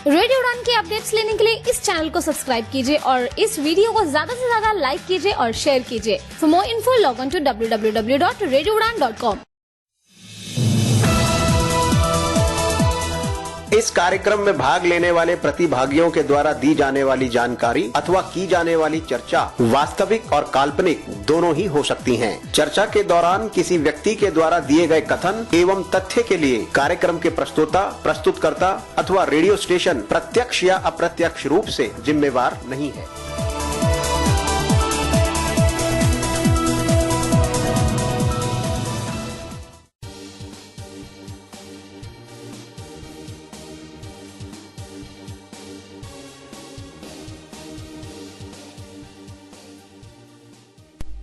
Radio उड़ान की updates लेने के लिए इस चैनल को सब्सक्राइब कीजिए और इस वीडियो को ज्यादा से ज्यादा लाइक कीजिए और शेयर कीजिए। For more info log on to www.radioudan.com। इस कार्यक्रम में भाग लेने वाले प्रतिभागियों के द्वारा दी जाने वाली जानकारी अथवा की जाने वाली चर्चा वास्तविक और काल्पनिक दोनों ही हो सकती हैं। चर्चा के दौरान किसी व्यक्ति के द्वारा दिए गए कथन एवं तथ्य के लिए कार्यक्रम के प्रस्तोता, प्रस्तुतकर्ता अथवा रेडियो स्टेशन प्रत्यक्ष या अप्रत्यक्ष रूप से जिम्मेवार नहीं है।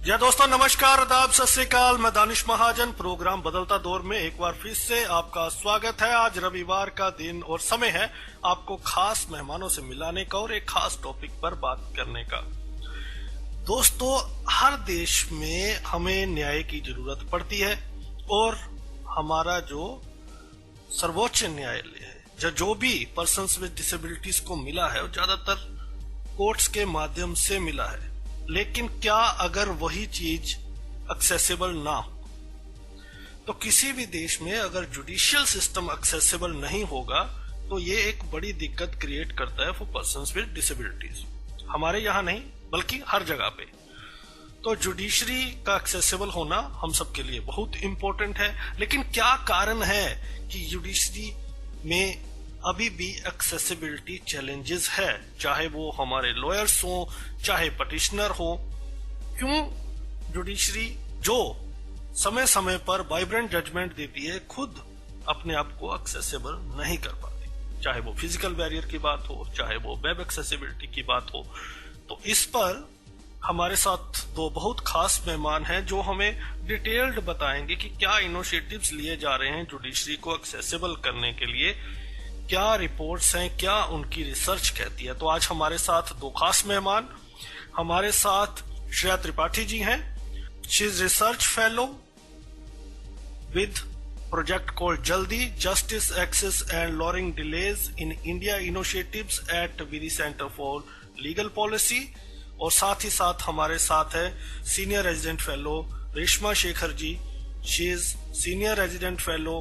या दोस्तों नमस्कार, आदाब, सत श्री अकाल। मैं दानिश महाजन प्रोग्राम बदलता दौर में एक बार फिर से आपका स्वागत है। आज रविवार का दिन और समय है आपको खास मेहमानों से मिलाने का और एक खास टॉपिक पर बात करने का। दोस्तों, हर देश में हमें न्याय की जरूरत पड़ती है और हमारा जो सर्वोच्च न्यायालय है, जो भी पर्सन्स विद डिसेबिलिटीज को मिला है वो ज्यादातर कोर्ट्स के माध्यम से मिला है। लेकिन क्या अगर वही चीज एक्सेसिबल ना हो, तो किसी भी देश में अगर जुडिशियल सिस्टम एक्सेसिबल नहीं होगा तो ये एक बड़ी दिक्कत क्रिएट करता है फॉर पर्सन्स विद डिसेबिलिटीज। हमारे यहाँ नहीं बल्कि हर जगह पे। तो जुडिशरी का एक्सेसिबल होना हम सबके लिए बहुत इंपॉर्टेंट है। लेकिन क्या कारण है कि जुडिशरी में अभी भी एक्सेसिबिलिटी चैलेंजेस है, चाहे वो हमारे लॉयर्स हो चाहे पटिशनर हो? क्यों जुडिशरी जो समय समय पर वाइब्रेंट जजमेंट देती है खुद अपने आप को एक्सेसिबल नहीं कर पाती, चाहे वो फिजिकल बैरियर की बात हो चाहे वो वेब एक्सेसिबिलिटी की बात हो। तो इस पर हमारे साथ दो बहुत खास मेहमान हैं जो हमें डिटेल्ड बताएंगे कि क्या इनिशिएटिव्स लिए जा रहे हैं जुडिशरी को एक्सेसिबल करने के लिए, क्या रिपोर्ट्स हैं, क्या उनकी रिसर्च कहती है। तो आज हमारे साथ दो खास मेहमान, हमारे साथ श्रेया त्रिपाठी जी हैं। She is research fellow with project called Jaldi justice access and lowering delays in India initiatives at Vidhi centre for legal policy. और साथ ही साथ हमारे साथ है senior resident fellow Reshma Shekhar ji. She is senior resident fellow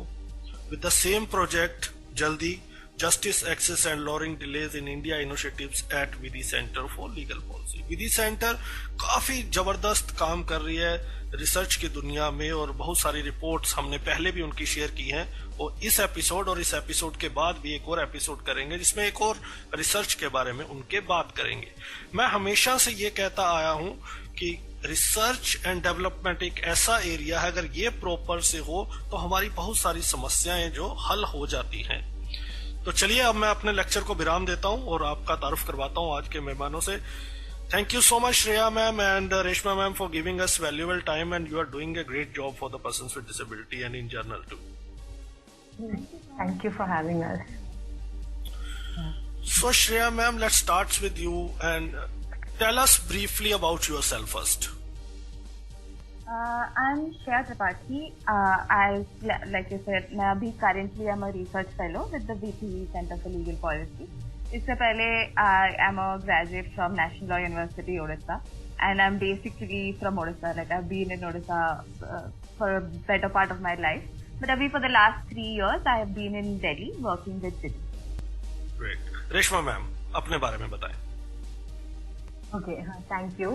with the same project Jaldi justice access and lowering delays in India initiatives at Vidhi centre for legal policy. Vidhi centre काफी जबरदस्त काम कर रही है रिसर्च की दुनिया में और बहुत सारी रिपोर्ट्स हमने पहले भी उनकी शेयर की हैं और इस एपिसोड के बाद भी एक और एपिसोड करेंगे जिसमें एक और रिसर्च के बारे में उनके बात करेंगे। मैं हमेशा से ये कहता आया हूं कि रिसर्च एंड डेवलपमेंट एक ऐसा एरिया है, अगर ये प्रॉपर से हो तो हमारी बहुत सारी समस्याएं जो हल हो जाती हैं। तो चलिए अब मैं अपने लेक्चर को विराम देता हूं और आपका तारुफ करवाता हूं आज के मेहमानों से। Thank you so much Shreya ma'am and Reshma ma'am for giving us valuable time and you are doing a great job for the persons with disability and in general too. Thank you for having us. So Shreya ma'am, let's start with you and tell us briefly about yourself first. I'm Shreya Tripathi. Like you said, मैं अभी currently I'm a research fellow with the VP Center for Legal Policy. इससे पहले I am a graduate from National Law University, Odisha, and I'm basically from Odisha. Like I've been in Odisha for a better part of my life. But अभी for the last 3 years I have been in Delhi working with Vidhi. Great. Reshma ma'am अपने बारे में बताएं। Okay, thank you.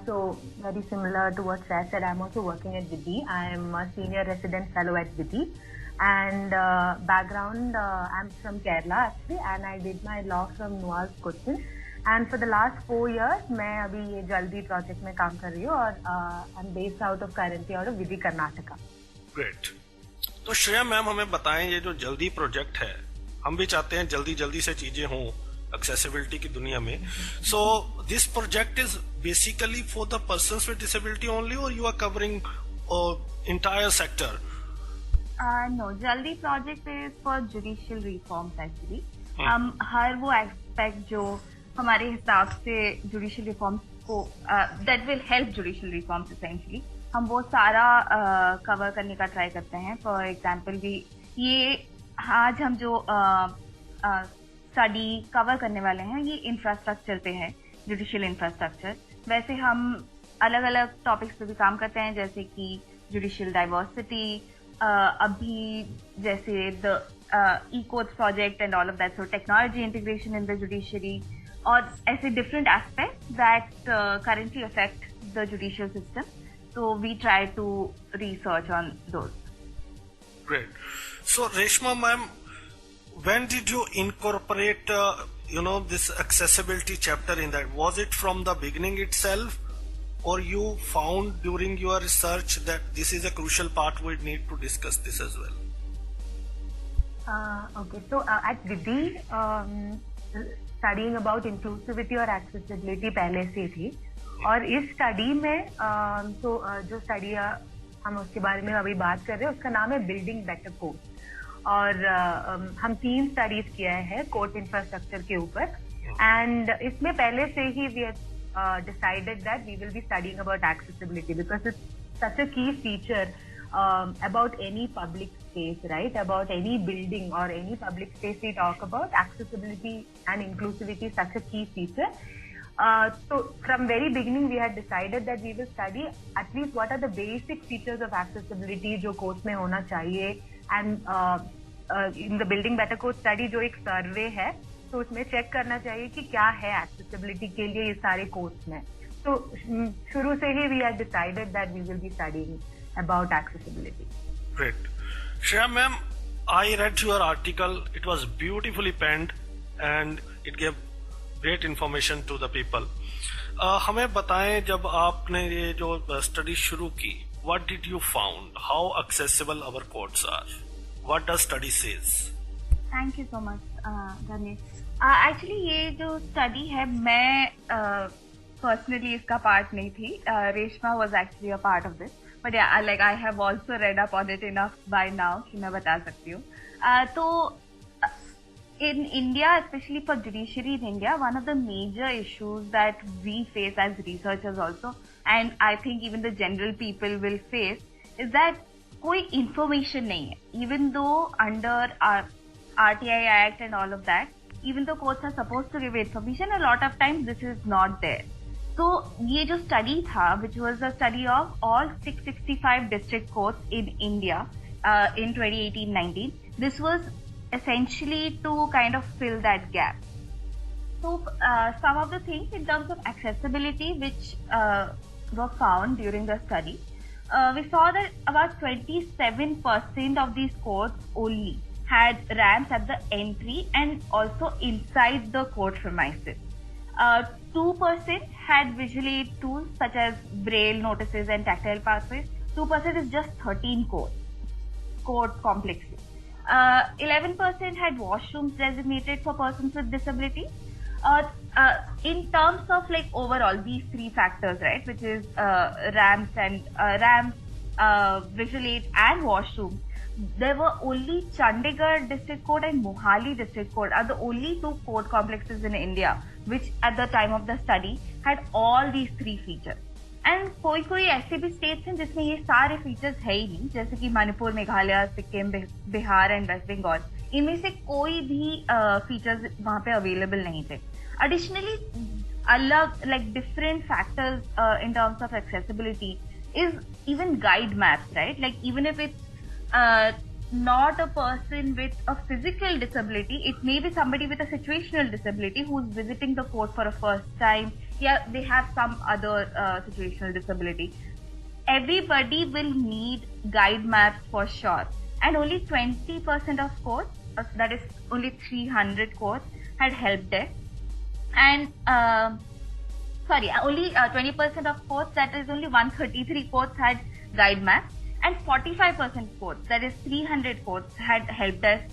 So very similar to what Shreya said, I'm also working at Vidhi. I am a senior resident fellow at Vidhi, and background I'm from Kerala actually, and I did my law from Nuaz Cochin. And for the last 4 years, मैं अभी ये जल्दी project में काम कर रही हूँ और I'm based out of currently out of Vidhi, Karnataka. Great. तो श्रेया मैम हमें बताएं, ये जो जल्दी प्रोजेक्ट है, हम भी चाहते हैं जल्दी जल्दी से चीजें हों एक्सेसिबिलिटी की दुनिया में। So this project is basically for the persons with disability only और you are covering entire sector? No, Jaldi project is for judicial reforms actually. हम हर वो एस्पेक्ट जो हमारे हिसाब से जुडिशियल रिफॉर्म्स को that will help judicial reforms essentially, हम वो सारा कवर करने का ट्राई करते हैं। फॉर एग्जाम्पल भी ये आज हम जो स्टडी कवर करने वाले हैं ये इंफ्रास्ट्रक्चर पे है, जुडिशियल इंफ्रास्ट्रक्चर। वैसे हम अलग अलग टॉपिक्स पे भी काम करते हैं, जैसे कि जुडिशियल डाइवर्सिटी, अभी जैसे the e courts project and all of that, so technology integration in the judiciary, और ऐसे different aspects that currently affect the judicial system, so we try to research on those. Great. So Reshma ma'am, when did you incorporate this accessibility chapter in that? Was it from the beginning itself, or you found during your research that this is a crucial part, we need to discuss this as well? Okay, so at Vidhi, studying about inclusivity और accessibility पहले से थी, और इस study में जो study हम उसके बारे में अभी बात कर रहे हैं उसका नाम है बिल्डिंग बेटर कोर्ट, और हम 3 स्टडीज किया है कोर्ट इंफ्रास्ट्रक्चर के ऊपर, एंड इसमें पहले से ही we decided that we will be studying about accessibility because it's such a key feature about any public space, right? About any building or any public space we talk about, accessibility and inclusivity is such a key feature. So from very beginning we had decided that we will study at least what are the basic features of accessibility जो course में होना चाहिए, and in the building better court study जो एक सर्वे है तो उसमें check करना चाहिए कि क्या है accessibility के लिए ये सारे कोर्स में। तो शुरू से ही we had decided that we will be studying about accessibility. Great. Shreya ma'am, I read your article. It was beautifully penned and it gave great information to the people. हमें बताएं, जब आपने ये जो स्टडी शुरू की, what did you found? How accessible our courts are? What does study says? Thank you so much, Ganesh. Actually ये जो स्टडी है, मैं personally इसका पार्ट नहीं थी. Reshma was actually a part of this. But yeah, I have also read up on it enough by now कि मैं बता सकती हूँ. तो in India, especially for judiciary in India, one of the major issues that we face as researchers also, and I think even the general people will face, is that कोई information नहीं है. Even though under our RTI Act and all of that, even though courts are supposed to give information, a lot of times this is not there. तो ये जो study था, which was a study of all 665 district courts in India in 2018-19, this was essentially to kind of fill that gap. So some of the things in terms of accessibility which were found during the study, we saw that about 27% of these courts only had ramps at the entry and also inside the court premises. 2% had visual aid tools such as braille notices and tactile pathways. 2% is just 13 court complexes. 11% had washrooms designated for persons with disability. In terms of like overall these 3 factors, right, which is ramps, visual aid and washrooms, there were only Chandigarh District Court and Mohali District Court are the only 2 court complexes in India which at the time of the study had all these 3 features. And कोई ऐसे भी states हैं जिसमें ये सारे features है ही नहीं, जैसे कि मणिपुर, मेघालय, सिक्किम, बिहार एंड वेस्ट बंगाल, इनमें से कोई भी features वहाँ पे available नहीं थे. Additionally, अलग like different factors in terms of accessibility is even guide maps, right? Like even if it's not a person with a physical disability, it may be somebody with a situational disability who's visiting the court for a first time. Yeah, they have some other situational disability. Everybody will need guide maps for sure. And only 20% of courts, that is only 300 courts, had help desk. And only 20% of courts, that is only 133 courts had guide maps. And 45% courts, that is 300 courts, had help desk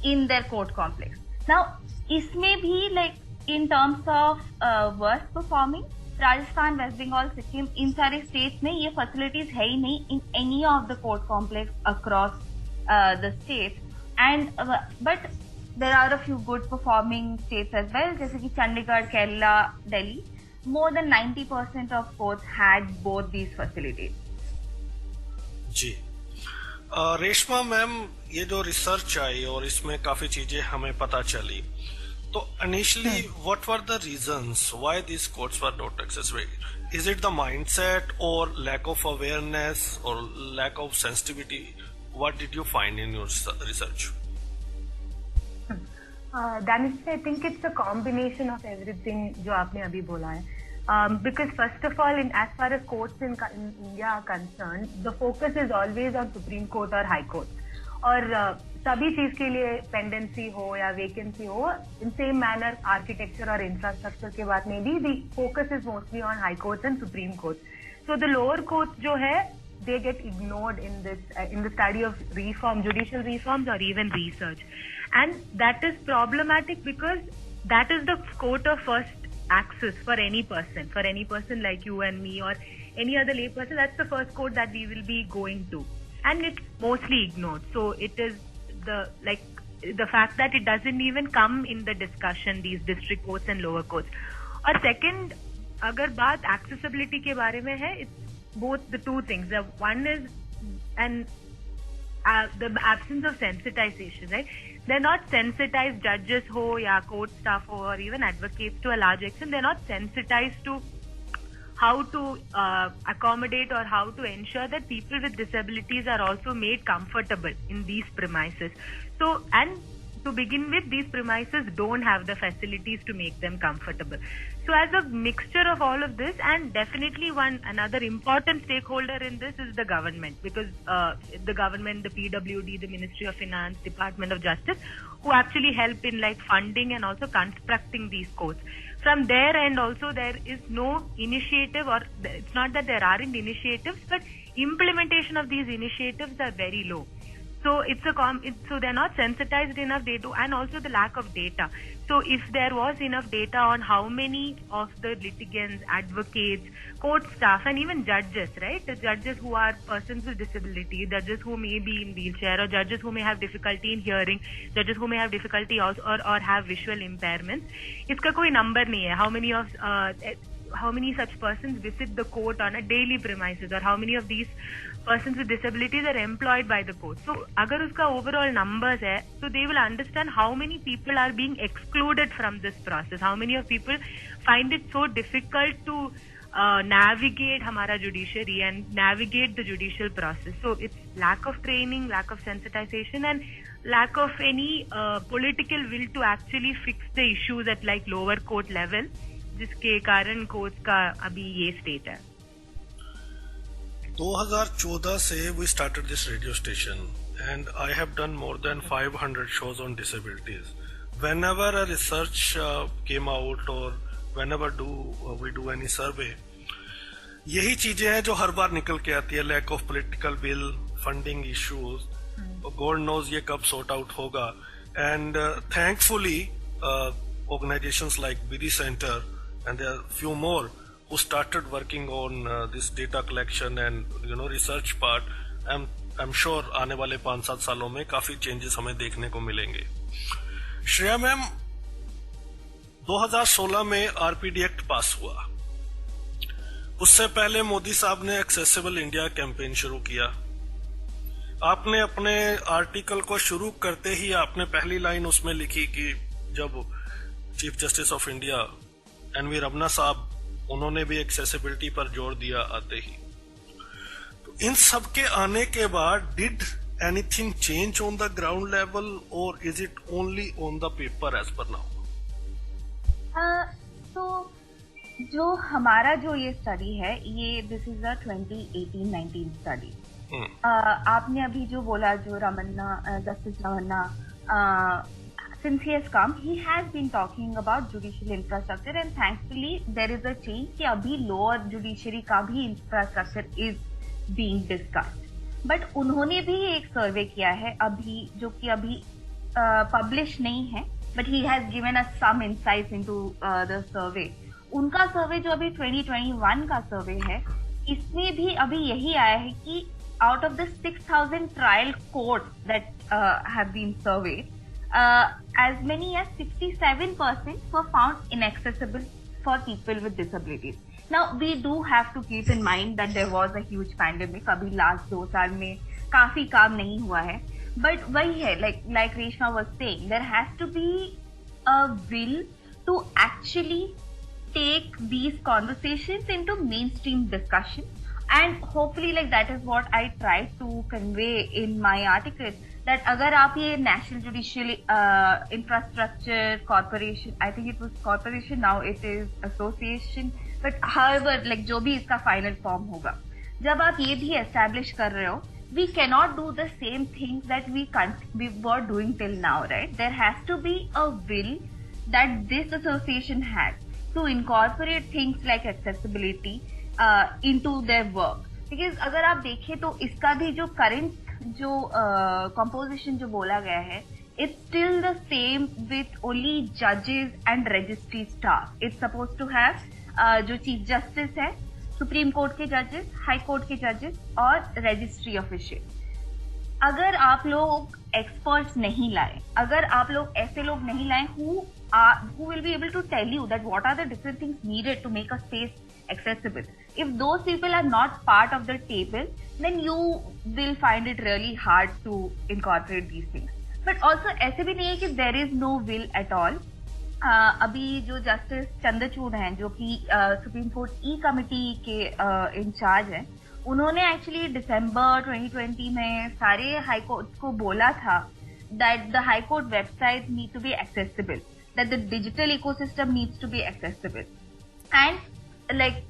in their court complex. Now, इसमें भी like in terms of worst performing, Rajasthan, West Bengal, Sikkim, इन सारे states में ये facilities है ही नहीं in any of the court complex across the states. And but there are a few good performing states as well, जैसे कि Chandigarh, Kerala, Delhi. More than 90% of courts had both these facilities. जी, Reshma ma'am, ये जो research आई और इसमें काफी चीजें हमें पता चली, So initially, what were the reasons why these courts were not accessible? Is it the mindset or lack of awareness or lack of sensitivity? What did you find in your research? Danish, I think it's a combination of everything जो आपने अभी बोला है. Because first of all, as far as courts in India are concerned, the focus is always on Supreme Court or High Court. और सभी चीज के लिए पेंडेंसी हो या वेकेंसी हो, इन सेम मैनर आर्किटेक्चर और इंफ्रास्ट्रक्चर के बाद में भी the focus is mostly on high court and supreme court. So the lower court जो है, they get ignored in the study of reform, judicial reforms or even research, and that is problematic because that is the court of first access for any person like you and me or any other lay person. That's the first court that we will be going to, and it's mostly ignored. So it is the fact that it doesn't even come in the discussion, these district courts and lower courts. और second, अगर बात accessibility के बारे में है, it's both the two things. The one is the absence of sensitization, right? They're not sensitized, judges ho ya court staff ho or even advocates to a large extent. They're not sensitized to how to accommodate or how to ensure that people with disabilities are also made comfortable in these premises. So, and to begin with, these premises don't have the facilities to make them comfortable. So as a mixture of all of this, and definitely another important stakeholder in this is the government, because the government, the PWD, the Ministry of Finance, Department of Justice, who actually help in like funding and also constructing these courts. From their end also, there is no initiative, or it's not that there aren't initiatives, but implementation of these initiatives are very low. So so they're not sensitized enough, and also the lack of data. So if there was enough data on how many of the litigants, advocates, court staff, and even judges, right? The judges who are persons with disability, judges who may be in wheelchair, or judges who may have difficulty in hearing, judges who may have difficulty also, or have visual impairments. इसका कोई number नहीं है. How many such persons visit the court on a daily premises, or how many of these persons with disabilities are employed by the court. So अगर उसका overall numbers है, so they will understand how many people are being excluded from this process, how many of people find it so difficult to navigate हमारा judiciary and navigate the judicial process. So it's lack of training, lack of sensitization, and lack of any political will to actually fix the issues at like lower court level, जिसके कारण court का अभी ये state है. 2014 से we started this radio station, and I have done more than 500 shows on disabilities. Whenever a research came out or whenever we do any survey, यही चीजें हैं जो हर बार निकल के आती है. lack of political will, funding issues, God knows ये कब sort out होगा. And thankfully organizations like BD Center, and there are few more who started working on this data collection and research part. I'm sure आने वाले 5-7 सालों में काफी changes हमें देखने को मिलेंगे. श्रेया मैम, 2016 में आरपीडी एक्ट पास हुआ. उससे पहले मोदी साहब ने एक्सेसिबल इंडिया कैंपेन शुरू किया. आपने अपने आर्टिकल को शुरू करते ही आपने पहली लाइन उसमें लिखी कि जब chief justice of India NV Ramana साहब, उन्होंने भी एक्सेसिबिलिटी पर जोर दिया आते ही. तो इन सब के आने के बाद did anything change on the ground level, और is it only on the paper as per now? तो जो हमारा जो ये स्टडी है, ये दिस इज अ 2018-19 स्टडी. आपने अभी जो बोला, जो justice Ramana, since he has come, he has been talking about judicial infrastructure, and thankfully there is a change कि अभी lower judiciary का भी infrastructure is being discussed. But उन्होंने भी एक सर्वे किया है अभी, जो कि अभी publish नहीं है, but he has given us some insights into the survey. उनका सर्वे जो अभी 2021 का सर्वे है, इसमें भी अभी यही आया है कि out of the 6,000 trial courts that have been surveyed, as many as 67% were found inaccessible for people with disabilities. Now we do have to keep in mind that there was a huge pandemic. अभी last 2 साल में काफी काम नहीं हुआ है, but वही है, like Reshma was saying, there has to be a will to actually take these conversations into mainstream discussion, and hopefully like that is what I tried to convey in my article, that अगर आप ये National Judicial Infrastructure Corporation, I think it was corporation, now it is association, but however like जो भी इसका final form होगा, जब आप ये भी establish कर रहे हो, we cannot do the same things that we were doing till now, right? There has to be a will that this association had to incorporate things like accessibility into their work. Because अगर आप देखें तो इसका भी जो current जो composition जो बोला गया है, it's still the same with only judges and registry staff. It's supposed to have जो chief justice है, सुप्रीम कोर्ट के जजेस, हाई कोर्ट के जजेस और रजिस्ट्री ऑफिशियल. अगर आप लोग एक्सपर्ट्स नहीं लाए, अगर आप लोग ऐसे लोग नहीं लाए who will be able to tell you that what are the different things needed to make a space accessible. If those people are not part of the table, then you will find it really hard to incorporate these things. But also ऐसे भी नहीं है कि there is no will at all. अभी जो justice Chandrachud हैं, जो कि सुप्रीम कोर्ट ई कमिटी के इंचार्ज हैं, उन्होंने एक्चुअली दिसंबर 2020 में सारे हाई कोर्ट को बोला था that the high court website need to be accessible, that the digital ecosystem needs to be accessible, and like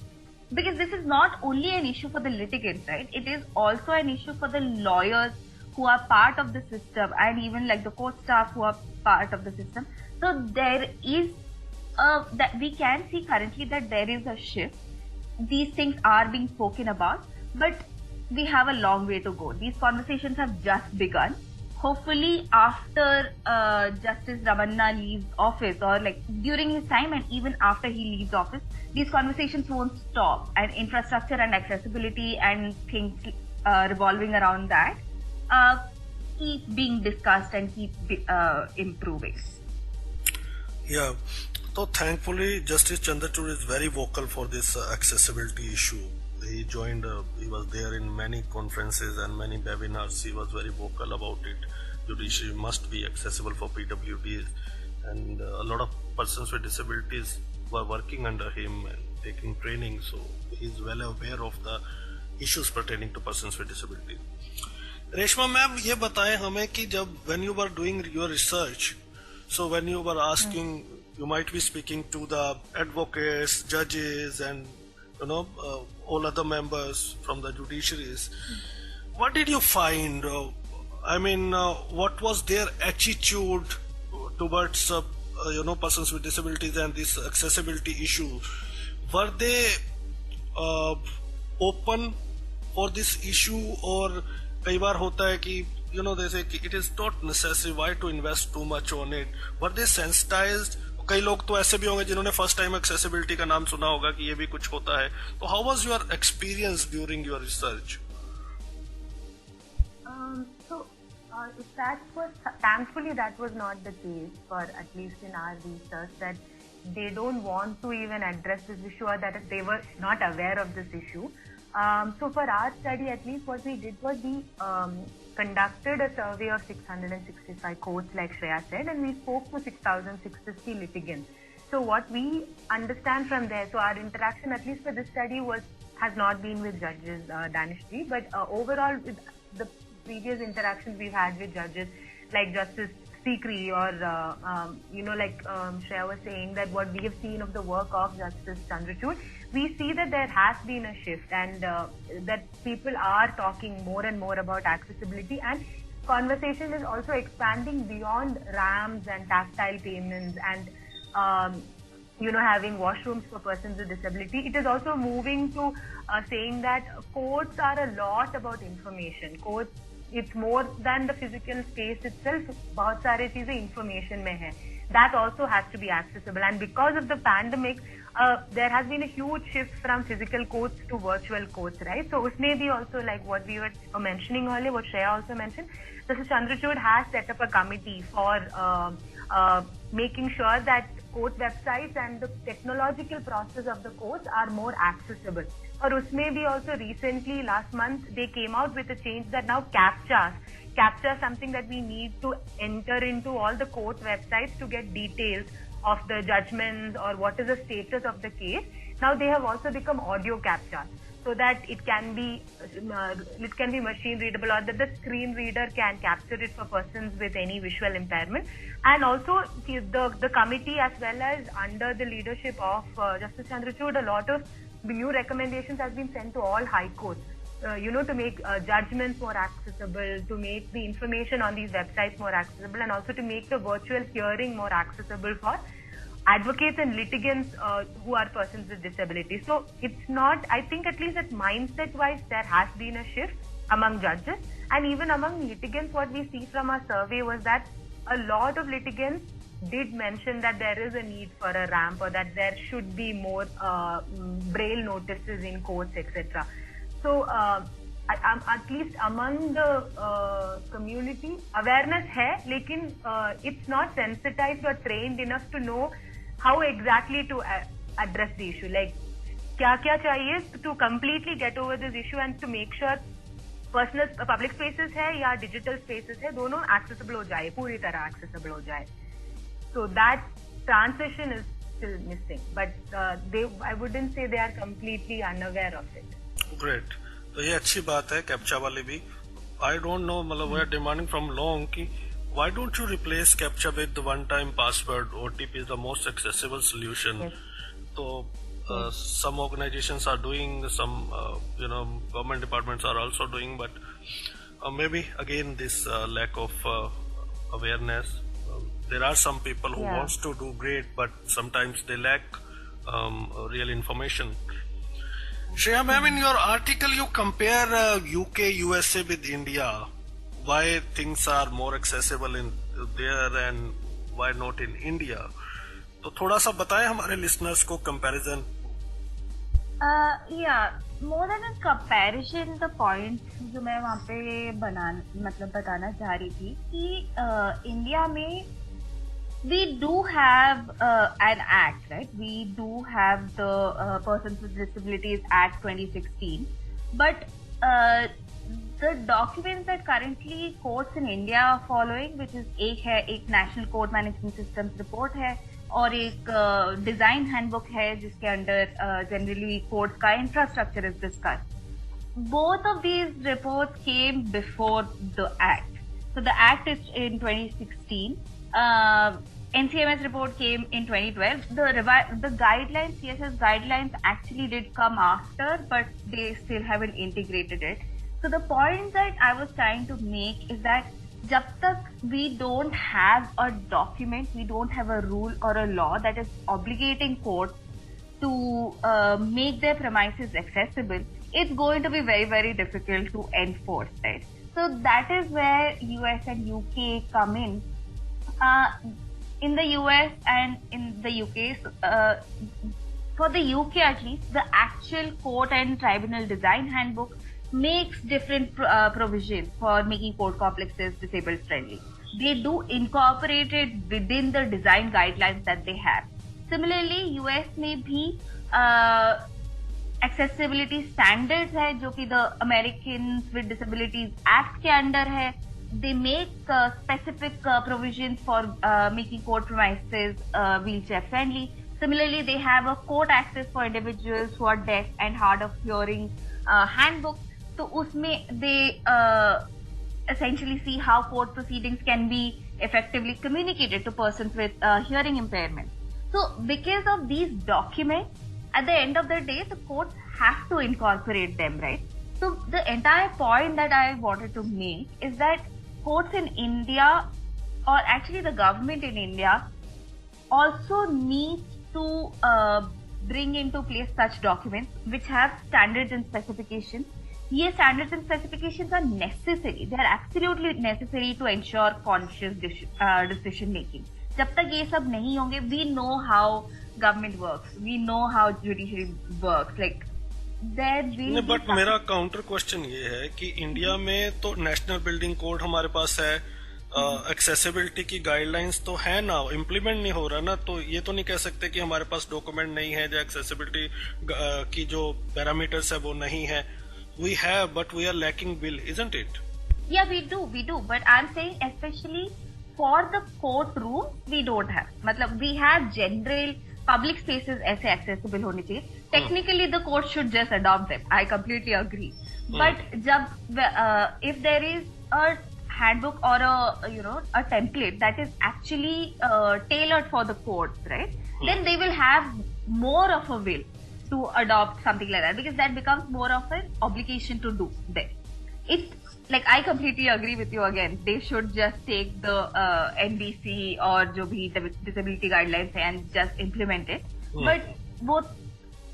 because this is not only an issue for the litigants, right? It is also an issue for the lawyers who are part of the system, and even like the court staff who are part of the system. So there is that we can see currently that there is a shift. These things are being spoken about, but we have a long way to go. These conversations have just begun. Hopefully after Justice Ramanna leaves office, or like during his time and even after he leaves office, these conversations won't stop, and infrastructure and accessibility and things revolving around that keep being discussed and keep improving. Yeah, so thankfully Justice Chandrachud is very vocal for this accessibility issue. He joined, he was there in many conferences and many webinars. He was very vocal about it. Judiciary must be accessible for PWDs, and a lot of persons with disabilities were working under him and taking training, so he is well aware of the issues pertaining to persons with disabilities. Reshma ma'am, ये बताएं हमें कि जब when you were doing your research, so when you were asking, you might be speaking to the advocates, judges, and all other members from the judiciaries. What did you find? What was their attitude towards persons with disabilities and this accessibility issue? Were they open for this issue, or कई बार होता है कि they say it is not necessary, why to invest too much on it? Were they sensitized? कई लोग तो ऐसे भी होंगे जिन्होंने फर्स्ट टाइम एक्सेसिबिलिटी का नाम सुना होगा कि ये भी कुछ होता है. तो how was your experience during your research? Thankfully that was not the case, for at least in our research, that they don't want to even address this issue, or that they were not aware of this issue. So for our study, at least what we did was we conducted a survey of 665 courts, like Shreya said, and we spoke to 6,650 litigants. So what we understand from there, so our interaction, at least for this study, has not been with judges, Danishji, but overall with the previous interactions we've had with judges like Justice Sikri, or like Shreya was saying, that what we have seen of the work of Justice Chandrachud, we see that there has been a shift, and that people are talking more and more about accessibility, and conversation is also expanding beyond ramps and tactile payments and having washrooms for persons with disability. It is also moving to saying that courts are a lot about information. Courts, it's more than the physical space itself. बहुत सारे चीजें information में है. That also has to be accessible, and because of the pandemic, there has been a huge shift from physical courts to virtual courts, right? So usme bhi also, like what we were mentioning earlier, what Shreya also mentioned, Justice Chandrachud has set up a committee for making sure that court websites and the technological process of the courts are more accessible. Or usme bhi also recently last month they came out with a change that now captcha is something that we need to enter into all the court websites to get details of the judgments or what is the status of the case. Now they have also become audio captcha, so that it can be machine readable, or that the screen reader can capture it for persons with any visual impairment. And also the committee, as well as under the leadership of Justice Chandrachud, a lot of new recommendations have been sent to all high courts, to make judgments more accessible, to make the information on these websites more accessible, and also to make the virtual hearing more accessible for advocates and litigants who are persons with disabilities. So it's not, I think at least at mindset wise, there has been a shift among judges, and even among litigants. What we see from our survey was that a lot of litigants did mention that there is a need for a ramp, or that there should be more braille notices in courts, etc. So at least among the community, awareness hai, lekin it's not sensitized or trained enough to know how exactly to address the issue. Like, kya chahiye to completely get over this issue, and to make sure personal public spaces hai ya digital spaces hai, dono accessible ho jaye, puri tarah accessible ho jaye. So that transition is still missing, but I wouldn't say they are completely unaware of it. Great. तो ये अच्छी बात है captcha वाली भी. I don't know, मतलब we are demanding from long कि why don't you replace CAPTCHA with the one-time password? OTP is the most accessible solution. Yes. So some organizations are doing, some government departments are also doing, but maybe again this lack of awareness. There are some people who wants to do great, but sometimes they lack real information. Shreya ma'am, in your article you compare UK, USA with India. Why things are more accessible in there and why not in India? तो थोड़ा सा बताएं हमारे listeners को comparison. More than a comparison, the point जो मैं वहाँ पे बताना चाह रही थी कि इंडिया में we do have an act, right? We do have the Persons with Disabilities Act 2016, but the documents that currently courts in India are following, which is एक National Court Management Systems report है और एक design handbook है जिसके अंदर generally courts का infrastructure is discussed. Both of these reports came before the act. So the act is in 2016. NCMS report came in 2012. The guidelines, CSS guidelines actually did come after, but they still haven't integrated it. So the point that I was trying to make is that jab tak we don't have a document, we don't have a rule or a law that is obligating courts to make their premises accessible, it's going to be very, very difficult to enforce, right? So that is where US and UK come in. In the US and in the UK, for the UK at least, the actual court and tribunal design handbook makes different provisions for making court complexes disabled friendly. They do incorporate it within the design guidelines that they have. Similarly, US में भी accessibility standards है जो कि the Americans with Disabilities Act के अंदर है. They make specific provisions for making court premises wheelchair friendly. Similarly, they have a court access for individuals who are deaf and hard of hearing handbook. So उसमें they essentially see how court proceedings can be effectively communicated to persons with hearing impairment. So because of these documents, at the end of the day, the courts have to incorporate them, right? So the entire point that I wanted to make is that courts in India, or actually the government in India, also needs to bring into place such documents which have standards and specifications. These standards and specifications are necessary. They are absolutely necessary to ensure conscious decision making. जब तक ये सब नहीं होंगे, we know how government works. We know how judiciary works. Like there will. But मेरा counter question ये है कि इंडिया में तो नेशनल बिल्डिंग कोड हमारे पास है, एक्सेसिबिलिटी की गाइडलाइंस तो है ना, इम्प्लीमेंट नहीं हो रहा ना, तो ये तो नहीं कह सकते कि हमारे पास डॉक्यूमेंट नहीं है, जो एक्सेसिबिलिटी की जो पैरामीटर्स है वो नहीं है. We have but we are lacking will, isn't it? Yeah, we do. But I'm saying especially for the courtroom, we don't have. मतलब we have general public spaces ऐसे accessible होने चाहिए. Technically, the court should just adopt them. I completely agree. But जब if there is a handbook or a template that is actually tailored for the courts, right? Then they will have more of a will to adopt something like that, because that becomes more of an obligation to do then. It's like I completely agree with you again. They should just take the NDC or जो भी disability guidelines है and just implement it. But वो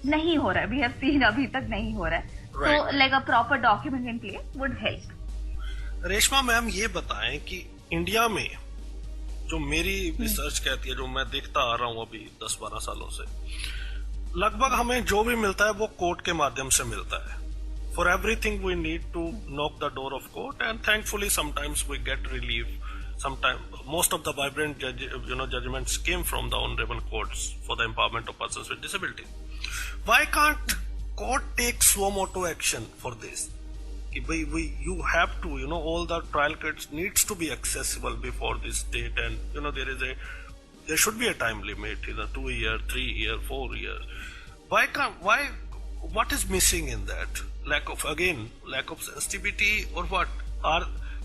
नहीं हो रहा है. We have seen अभी तक नहीं हो रहा है. Right. So like a proper document in place would help. Reshma ma'am ये बताएं कि इंडिया में जो मेरी रिसर्च कहती है, जो मैं देखता आ रहा हूँ अभी 10-12 सालों से, लगभग हमें जो भी मिलता है वो कोर्ट के माध्यम से मिलता है. For everything we need to knock the door of court, and thankfully sometimes we get relief. Sometimes most of the vibrant judgments came from the honorable courts for the empowerment of persons with disability. Why can't court take suo moto action for this? You have to, all the trial courts needs to be accessible before this date, and there should be a time limit, 2 year, 3 year, 4 year. What is missing in that? Lack of sensitivity, or what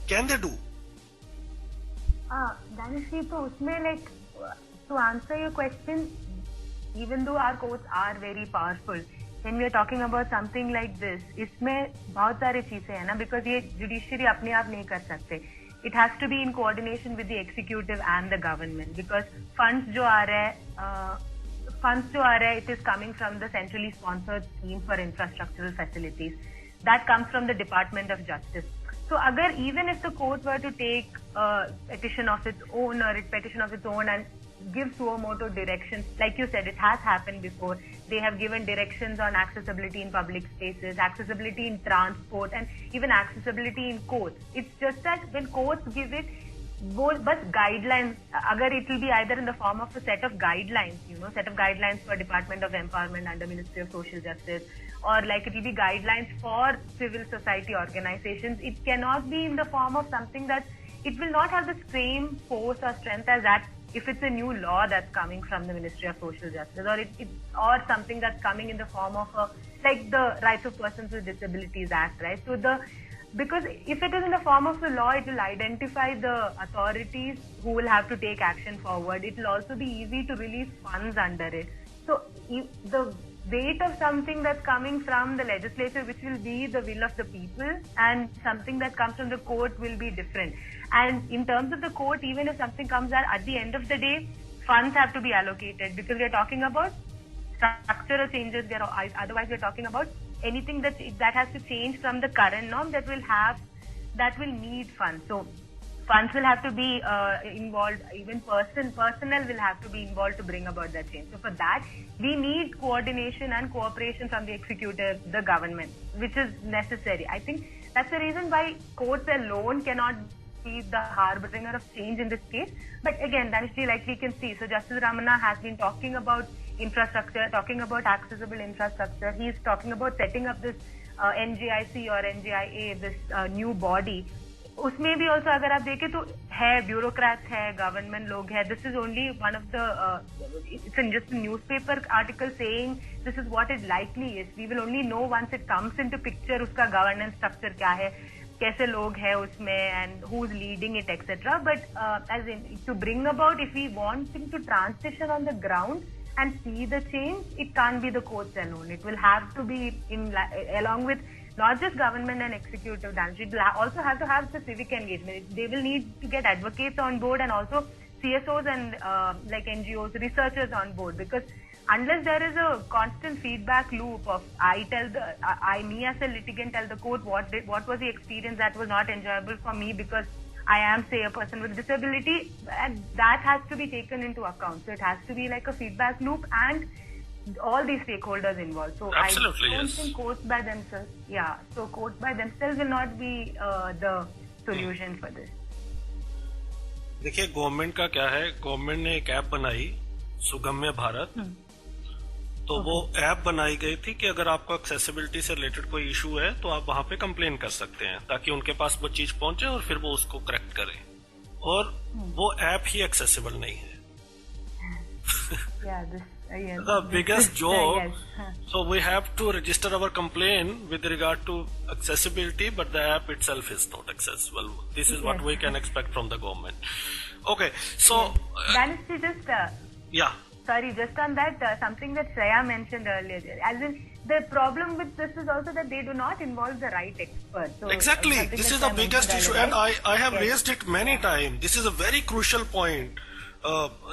can they do? Danishri, तो उसमें like to answer your question, even though our courts are very powerful, when we are talking about something like this, इसमें बहुत सारी चीजें हैं ना, because ये judiciary अपने आप नहीं कर सकते. It has to be in coordination with the executive and the government, because funds जो आ रहा है, it is coming from the centrally sponsored scheme for infrastructural facilities. That comes from the Department of Justice. So even if the court were to take petition of its own and give suo moto directions, like you said, it has happened before. They have given directions on accessibility in public spaces, accessibility in transport, and even accessibility in courts. It's just that when courts give it, वो बस guidelines, अगर it will be either in the form of a set of guidelines, set of guidelines for Department of Empowerment under Ministry of Social Justice, or like it will be guidelines for civil society organizations. It cannot be in the form of something that it will not have the same force or strength as that if it's a new law that's coming from the Ministry of Social Justice, or something that's coming in the form of like the Rights of Persons with Disabilities Act, right? So because if it is in the form of a law, it will identify the authorities who will have to take action forward. It will also be easy to release funds under it. So the weight of something that's coming from the legislature, which will be the will of the people, and something that comes from the court will be different. And in terms of the court, even if something comes out at the end of the day, funds have to be allocated, because we are talking about structural changes. Otherwise, we are talking about anything that has to change from the current norm that will need funds. So funds will have to be involved. Even personnel will have to be involved to bring about that change. So for that, we need coordination and cooperation from the executive, the government, which is necessary. I think that's the reason why courts alone cannot be the harbinger of change in this case. But again, Danishri, like we can see, so Justice Ramana has been talking about infrastructure, talking about accessible infrastructure. He is talking about setting up this NGIC or NGIA, this new body. उसमें भी also अगर आप देखें तो है, bureaucrats है, government लोग है. This is only one of the it's just a newspaper article saying this is what it likely is. We will only know once it comes into picture उसका governance structure क्या है, कैसे लोग हैं उसमें, and who's leading it, etc. But as in to bring about, if we want things to transition on the ground and see the change, it can't be the courts alone. It will have to be along with not just government and executive branch. It will also have to have the civic engagement. They will need to get advocates on board, and also CSOs and like NGOs, researchers on board, because unless there is a constant feedback loop of me as a litigant tell the court what was the experience that was not enjoyable for me because I am, say, a person with disability, and that has to be taken into account. So it has to be like a feedback loop and all these stakeholders involved. So absolutely, I don't yes. think courts by themselves, so courts by themselves will not be the solution for this. देखिए government का क्या है, government ने एक app बनाई सुगम्य भारत। तो वो app बनाई गई थी कि अगर आपको एक्सेसिबिलिटी से रिलेटेड कोई इशू है तो आप वहां पे कंप्लेन कर सकते हैं, ताकि उनके पास वो चीज पहुंचे और फिर वो उसको करेक्ट करें। और वो ऐप ही एक्सेसिबल नहीं है। The biggest job. So we have to register our complaint with regard to accessibility, but the app itself is not accessible. This is what we can expect from the government. Okay, so Danish, just yeah. Sorry, just on that, something that Shreya mentioned earlier. As in, the problem with this is also that they do not involve the right experts. So, Exactly. This is the biggest issue, and I have raised it many times. This is a very crucial point.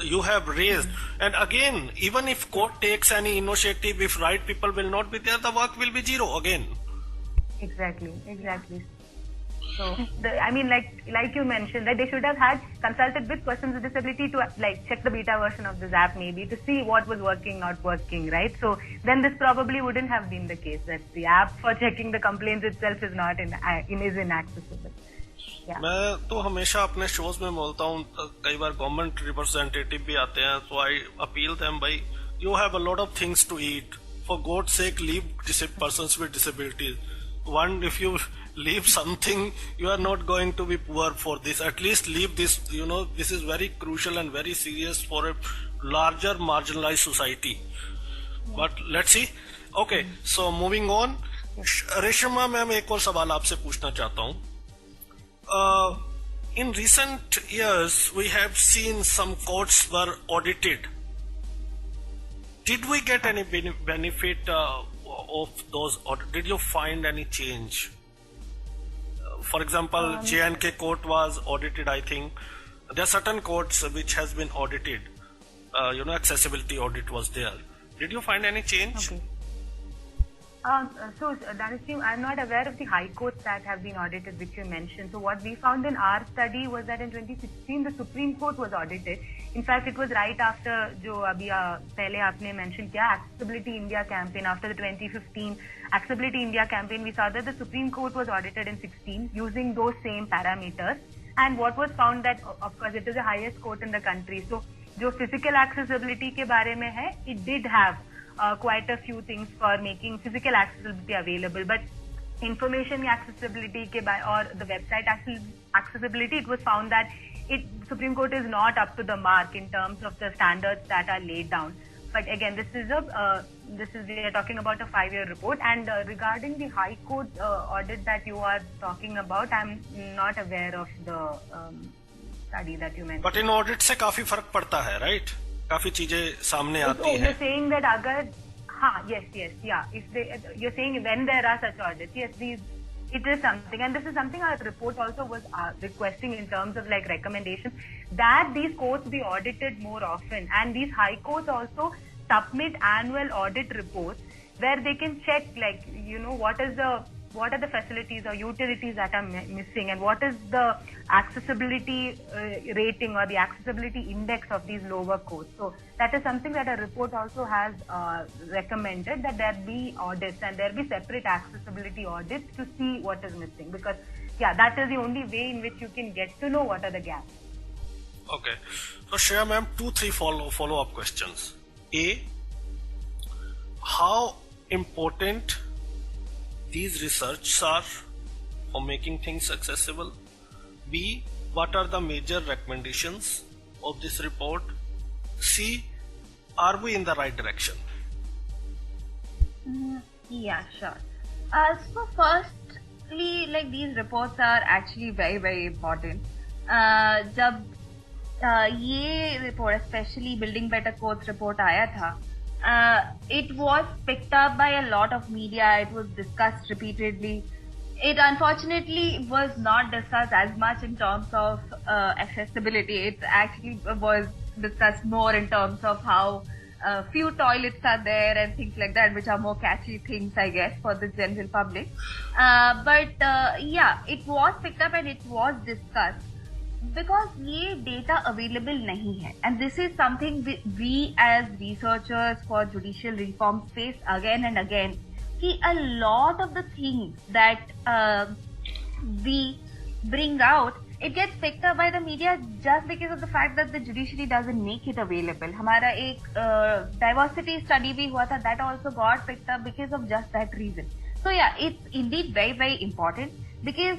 You have raised, and again, even if court takes any initiative, if right people will not be there, the work will be zero again. Exactly. So, I mean, like you mentioned, that they should have had consulted with persons with disability to check the beta version of this app, maybe to see what was working, not working, right? So then this probably wouldn't have been the case, that the app for checking the complaints itself is not is inaccessible. Yeah. मैं तो हमेशा अपने shows में बोलता हूँ, कई बार government representative भी आते हैं, तो आई अपील देम, भाई you have a lot of things to eat, for God sake leave persons with disabilities. One, if you leave something, you are not going to be poor for this. At least leave this, this is very crucial and very serious for a larger marginalized society. But let's see. Okay, so moving on. Reshma ma'am, एक और सवाल आपसे पूछना चाहता हूँ. In recent years, we have seen some courts were audited. Did we get any benefit of those audits? Did you find any change? For example, J&K court was audited, I think. There are certain courts which has been audited. Accessibility audit was there. Did you find any change? Okay. So, Dhanashree, I'm not aware of the high courts that have been audited, which you mentioned. So what we found in our study was that in 2016, the Supreme Court was audited. In fact, it was right after जो अभी पहले आपने mention किया, Accessibility India campaign. After the 2015 Accessibility India campaign, we saw that the Supreme Court was audited in 16 using those same parameters. And what was found that, of course, it is the highest court in the country. So जो physical accessibility के बारे में है, it did have quite a few things for making physical accessibility available, but information accessibility or the website accessibility, it was found that Supreme Court is not up to the mark in terms of the standards that are laid down. But again, we are talking about a 5-year report, and regarding the High Court audit that you are talking about, I'm not aware of the study that you mentioned. But in audit से काफी फर्क पड़ता है, right? काफी चीजें सामने आती हैं. You're saying that अगर you're saying when there are such audits, yes, it is something, and this is something our report also was requesting in terms of recommendations, that these courts be audited more often, and these high courts also submit annual audit reports where they can check what are the facilities or utilities that are missing, and what is the accessibility rating or the accessibility index of these lower courts. So that is something that a report also has recommended, that there be audits and there be separate accessibility audits to see what is missing, because that is the only way in which you can get to know what are the gaps. Okay, so Shreya ma'am, 2-3 follow-up questions. A, how important these research are for making things accessible? B, what are the major recommendations of this report? C, are we in the right direction? Yeah, sure. So firstly, these reports are actually very, very important. जब ये report, especially Building Better Courts report आया था, it was picked up by a lot of media. It was discussed repeatedly. It unfortunately was not discussed as much in terms of accessibility. It actually was discussed more in terms of how few toilets are there and things like that, which are more catchy things, I guess, for the general public. But it was picked up and it was discussed, because ये data available नहीं है, and this is something we as researchers for judicial reform face again and again. कि a lot of the things that we bring out it gets picked up by the media just because of the fact that the judiciary doesn't make it available. हमारा एक diversity study भी हुआ था, that also got picked up because of just that reason. So yeah, it's indeed very, very important because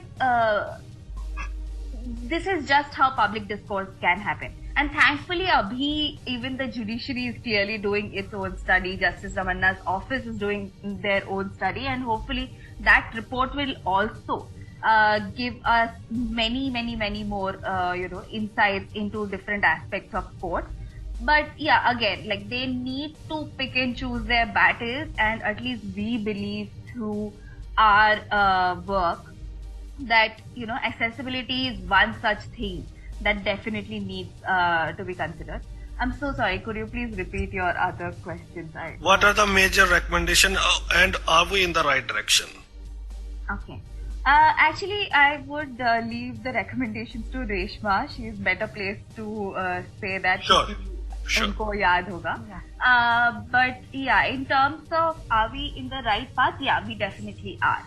this is just how public discourse can happen. And thankfully, abhi, even the judiciary is clearly doing its own study. Justice Ramanna's office is doing their own study, and hopefully that report will also give us many more, insights into different aspects of courts. But yeah, again, like they need to pick and choose their battles, and at least we believe through our work that, accessibility is one such thing that definitely needs to be considered. I'm so sorry, could you please repeat your other questions? What are the major recommendations and are we in the right direction? Okay. Actually, I would leave the recommendations to Reshma. She is better placed to say that. Sure. Unko yaad hoga. But yeah, in terms of are we in the right path? Yeah, we definitely are.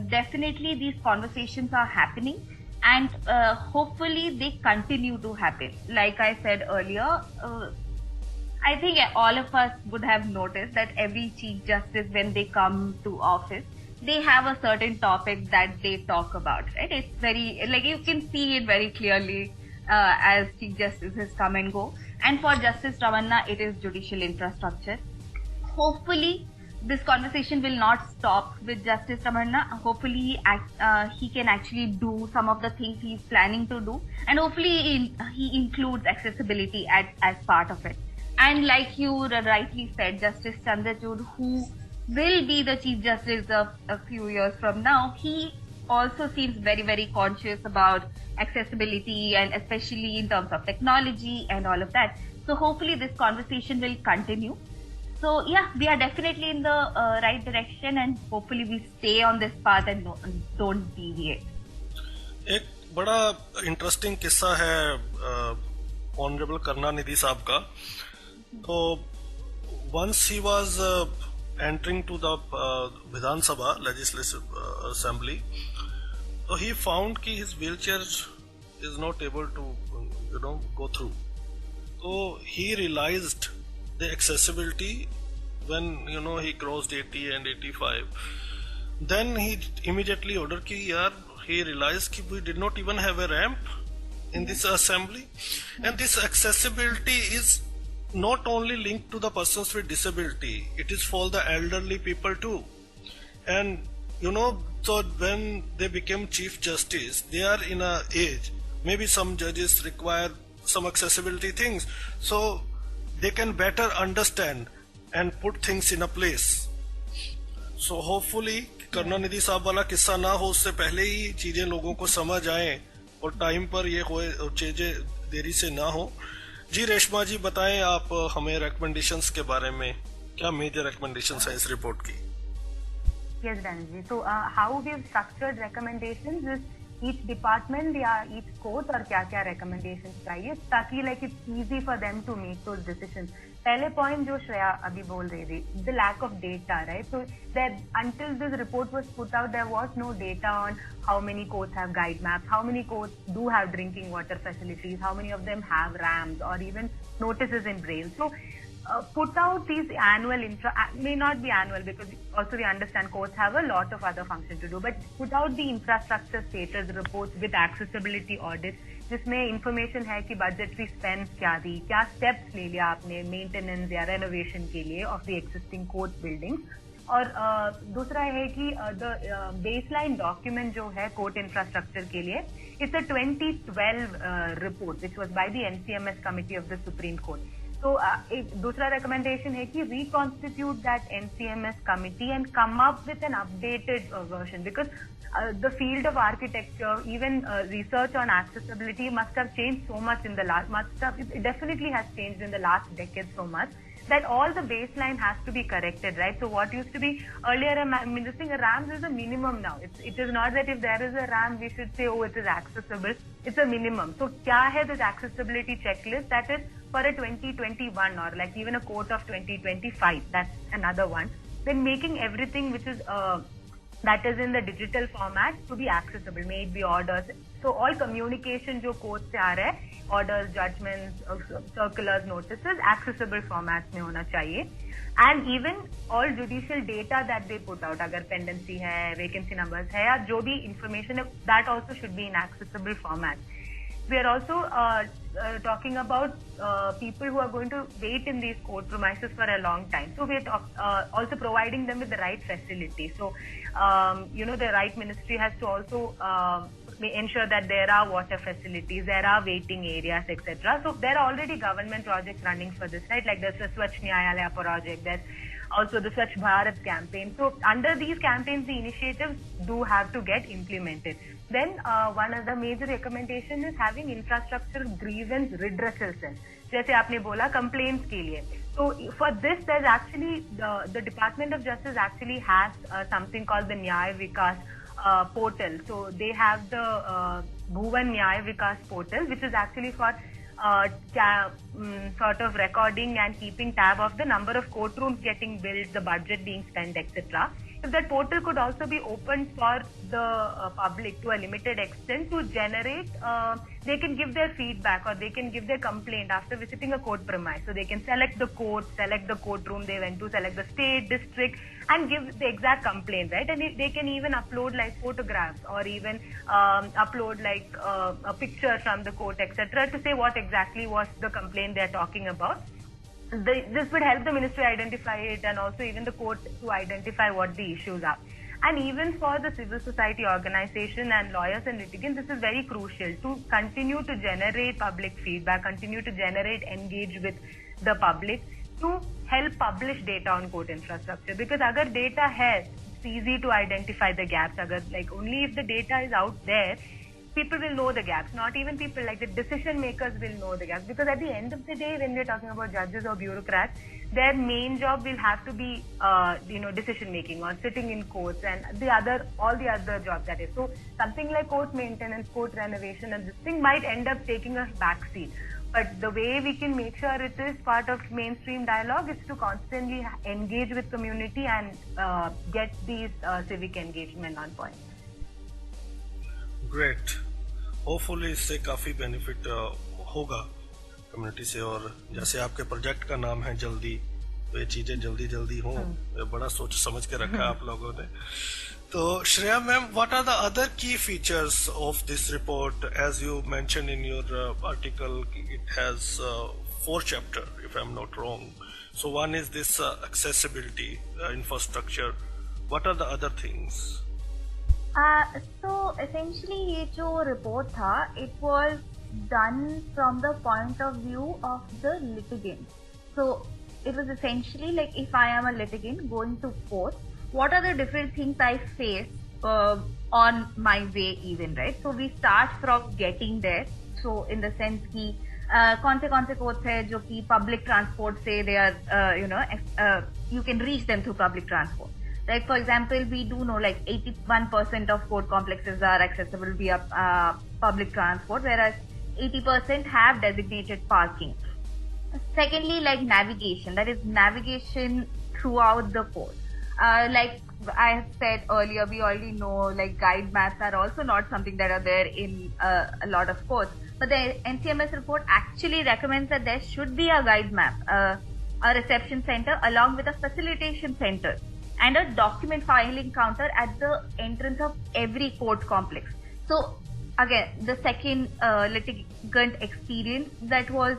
Definitely these conversations are happening, and hopefully they continue to happen. Like I said earlier, I think all of us would have noticed that every Chief Justice, when they come to office, they have a certain topic that they talk about, right? It's very, like you can see it very clearly as Chief Justices come and go. And for Justice Ramanna, it is judicial infrastructure. Hopefully, this conversation will not stop with Justice Ramanna. Hopefully, he can actually do some of the things he's planning to do. And hopefully, he includes accessibility as part of it. And like you rightly said, Justice Chandrachud, who will be the Chief Justice of a few years from now, he also seems very, very conscious about accessibility, and especially in terms of technology and all of that. So hopefully this conversation will continue. So yeah, we are definitely in the right direction, and hopefully we stay on this path and don't deviate. एक बड़ा interesting किस्सा है honourable Karunanidhi साहब का. तो once he was entering to the Vidhan Sabha legislative assembly, so he found कि his wheelchair is not able to go through. So he realized the accessibility when he crossed 80 and 85. Then he immediately ordered कि यार, he realized कि we did not even have a ramp in this assembly, and this accessibility is not only linked to the persons with disability, it is for the elderly people too. And so when they became Chief Justice, they are in a age, maybe some judges require some accessibility things, so they can better understand and put things in a place. So hopefully Karunanidhi साहब वाला किस्सा ना हो, उससे पहले ही चीजें लोगों को समझ आए और टाइम पर ये चीजें देरी से ना हो. जी रेशमा जी बताएं आप हमें recommendations के बारे में, क्या major recommendations है इस रिपोर्ट की? Yes, Dhananjay. So how we have structured recommendations is each department या each court और क्या recommendations चाहिए ताकि like it's easy for them to make those decisions. पहले point जो श्रेया अभी बोल रही थी, the lack of data, right? So that until this report was put out, there was no data on how many courts have guide maps, how many courts do have drinking water facilities, how many of them have ramps or even notices in braille. So put out these annual may not be annual because also we understand courts have a lot of other functions to do, but put out the infrastructure status reports with accessibility audits जिसमें information है कि budgetary spends क्या दी, क्या steps ले लिया आपने maintenance या renovation के लिए of the existing court buildings. और दूसरा है कि the baseline document जो है court infrastructure के लिए it's a 2012 report which was by the NCMS committee of the Supreme Court. So दूसरा recommendation है कि reconstitute that NCMS committee and come up with an updated version because the field of architecture, even research on accessibility must have changed so much in the last, it definitely has changed in the last decade so much that all the baseline has to be corrected, right? So what used to be earlier, a ramp is a minimum now. It is not that if there is a ramp, we should say, oh, it is accessible. It's a minimum. So kya hai this accessibility checklist? That is for a 2021 or like even a court of 2025. That's another one. Then making everything which is that is in the digital format to be accessible, may it be orders. So all communication जो court से आ रहा है, orders, judgments, circulars, notices, accessible formats में होना चाहिए. And even all judicial data that they put out, अगर pendency है, vacancy numbers है या जो भी information है, that also should be in accessible format. We are also talking about people who are going to wait in these court premises for a long time. So we are also providing them with the right facility. So, the right ministry has to also ensure that there are water facilities, there are waiting areas, etc. So there are already government projects running for this, right? Like there's the Swachh Nyayalaya project, there's also the Swachh Bharat campaign. So under these campaigns, the initiatives do have to get implemented. Then one other major recommendation is having infrastructure grievance redressal cells. जैसे आपने बोला complaints के लिए. So for this, there's actually the Department of Justice actually has something called the Nyaya Vikas portal. So they have the Bhuvan Nyaya Vikas portal, which is actually for sort of recording and keeping tab of the number of courtrooms getting built, the budget being spent, etc. If that portal could also be opened for the public to a limited extent to generate, they can give their feedback or they can give their complaint after visiting a court premise. So they can select the court, select the courtroom they went to, select the state, district, and give the exact complaint, right? And they can even upload like photographs or even upload like a picture from the court, etc. to say what exactly was the complaint they're talking about. This would help the ministry identify it and also even the court to identify what the issues are. And even for the civil society organization and lawyers and litigants, this is very crucial to continue to generate public feedback, continue to engage with the public to help publish data on court infrastructure. Because agar data has, it's easy to identify the gaps. Only if the data is out there, people will know the gaps. Not even people, like the decision makers will know the gaps. Because at the end of the day, when we're talking about judges or bureaucrats, their main job will have to be, decision making or sitting in courts and all the other jobs that is. So something like court maintenance, court renovation, and this thing might end up taking a backseat. But the way we can make sure it is part of mainstream dialogue is to constantly engage with community and get these civic engagement on point. Great. Hopefully इससे काफ़ी benefit होगा community से. और जैसे आपके project का नाम है जल्दी, तो ये चीज़ें जल्दी जल्दी हों, ये बड़ा सोच समझ के रखा है आप लोगों ने. तो Shreya ma'am, what are the other key features of this report? As you mention in your article, it has 4 chapters if I'm not wrong. So one is this accessibility, infrastructure. What are the other things? So essentially ये जो report था, it was done from the point of view of the litigant. So it was essentially like, if I am a litigant going to court, what are the different things I face on my way even, right? So we start from getting there. So in the sense कि कौन से courts है जो कि public transport से they are, you can reach them through public transport. Like for example, we do know like 81% of court complexes are accessible via public transport, whereas 80% have designated parking. Secondly, like navigation, that is navigation throughout the court. Like I have said earlier, we already know like guide maps are also not something that are there in a lot of courts. But the NCMS report actually recommends that there should be a guide map, a reception center along with a facilitation center, and a document filing counter at the entrance of every court complex. So again, the second litigant experience that was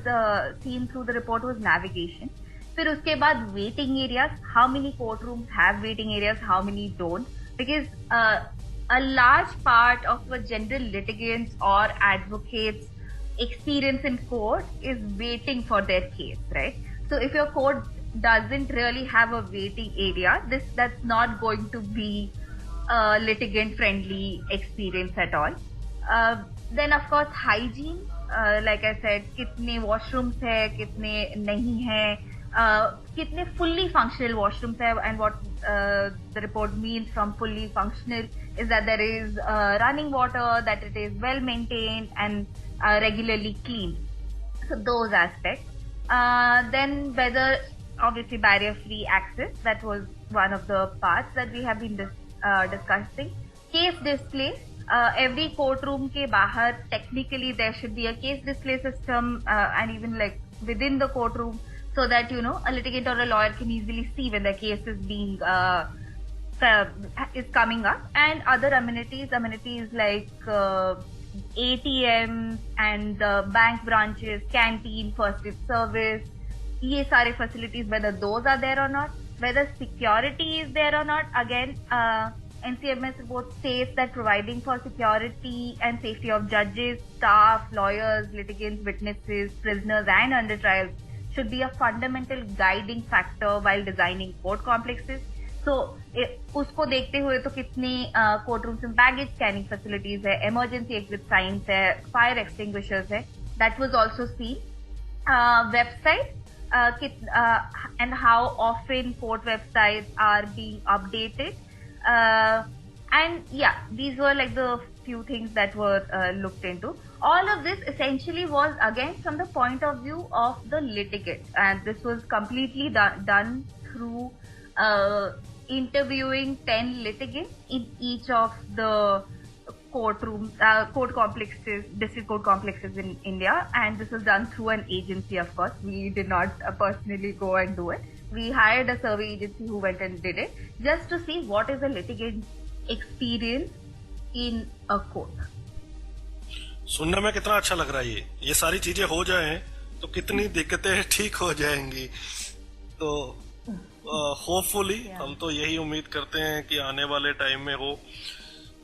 seen through the report was navigation. फिर उसके बाद waiting areas, how many courtrooms have waiting areas, how many don't, because a large part of a general litigants or advocates experience in court is waiting for their case, right? So if your court doesn't really have a waiting area, that's not going to be a litigant friendly experience at all. Then of course hygiene, like I said, कितने washrooms है, कितने नहीं है, कितने fully functional washrooms है, and what the report means from fully functional is that there is running water, that it is well maintained and regularly cleaned. So those aspects. Then whether obviously barrier free access, that was one of the parts that we have been discussing. Case display. Every courtroom के बाहर technically there should be a case display system and even like within the courtroom, so that a litigant or a lawyer can easily see when the case is being is coming up. And other amenities like ATMs and bank branches, canteen, first aid service, ये सारे facilities, whether those are there or not, whether security is there or not. Again, NCMS report states that providing for security and safety of judges, staff, lawyers, litigants, witnesses, prisoners and under trials should be a fundamental guiding factor while designing court complexes. So, उसको देखते हुए तो कितने court rooms में baggage scanning facilities है, emergency exit science है, fire extinguishers है, that was also seen. Website and how often court websites are being updated. And yeah, these were like the few things that were looked into. All of this essentially was again from the point of view of the litigant, and this was completely done through interviewing 10 litigants in each of the courtrooms, court complexes, district court complexes in India, and this was done through an agency. Of course, we did not personally go and do it. We hired a survey agency who went and did it just to see what is a litigant experience in a court. सुनने में कितना अच्छा लग रहा है. ये सारी चीजें हो जाएं तो कितनी दिक्कतें ठीक हो जाएंगी. तो होपफुली हम तो यही उम्मीद करते हैं कि आने वाले टाइम में हो.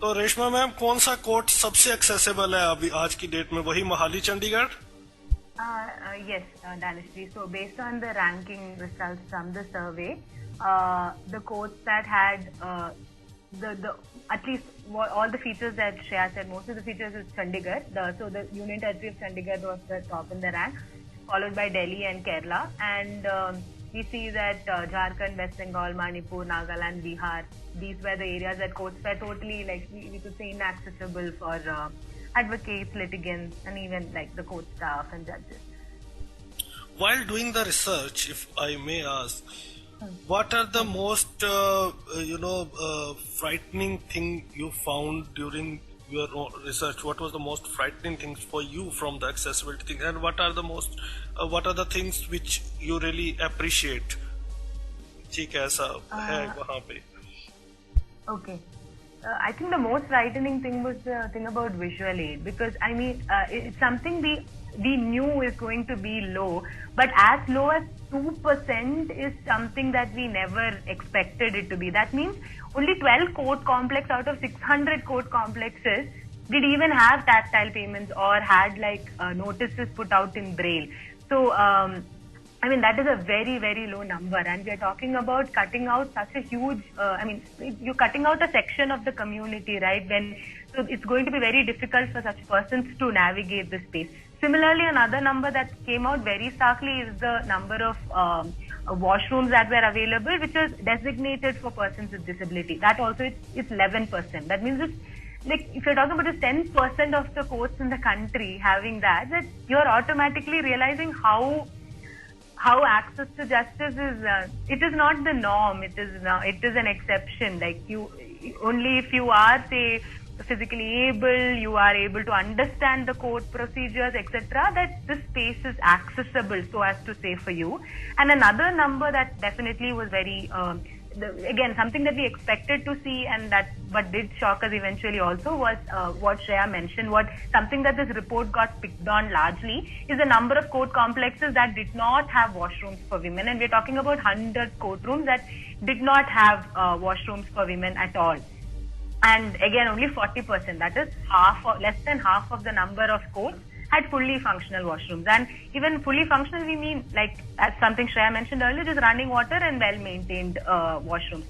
तो रेशमा मैम, कौन सा कोर्ट सबसे एक्सेसिबल है अभी आज की डेट में? वही Mohali Chandigarh? Yes, Danishri. So based on the ranking results from the survey, the courts that had the at least all the features that Shreya said, most of the features is Chandigarh. So the Union Territory of Chandigarh was the top in the rank, followed by Delhi and Kerala. And we see that Jharkhand, West Bengal, Manipur, Nagaland, Bihar, these were the areas that courts were totally, like, we could say, inaccessible for advocates, litigants, and even like the court staff and judges. While doing the research, if I may ask, what are the most frightening thing you found during your research? What was the most frightening things for you from the accessibility thing, and what are the things which you really appreciate? ठीक है, ऐसा है वहाँ पे. Okay. I think the most frightening thing was the thing about visual aid, because I mean it's something we knew is going to be low, but as low as 2% is something that we never expected it to be. That means only 12 court complexes out of 600 court complexes did even have tactile payments or had like notices put out in braille. So I mean, that is a very, very low number, and we are talking about cutting out such a huge, you're cutting out a section of the community, right? So it's going to be very difficult for such persons to navigate the space. Similarly, another number that came out very starkly is the number of washrooms that were available, which was designated for persons with disability. That also it's 11%. That means if you're talking about just 10% of the courts in the country having that you're automatically realizing how access to justice is, it is not the norm. It is an exception. Like only if you are, say, physically able, you are able to understand the court procedures, etc., that this space is accessible, so as to say, for you. And another number that definitely was very, again, something that we expected to see, and what did shock us eventually also was what Shreya mentioned. Something that this report got picked on largely is the number of court complexes that did not have washrooms for women, and we're talking about 100 courtrooms that did not have washrooms for women at all. And again, only 40%, that is less than half of the number of courts had fully functional washrooms. And even fully functional, we mean, like, as something Shreya mentioned earlier, just running water and well-maintained washrooms.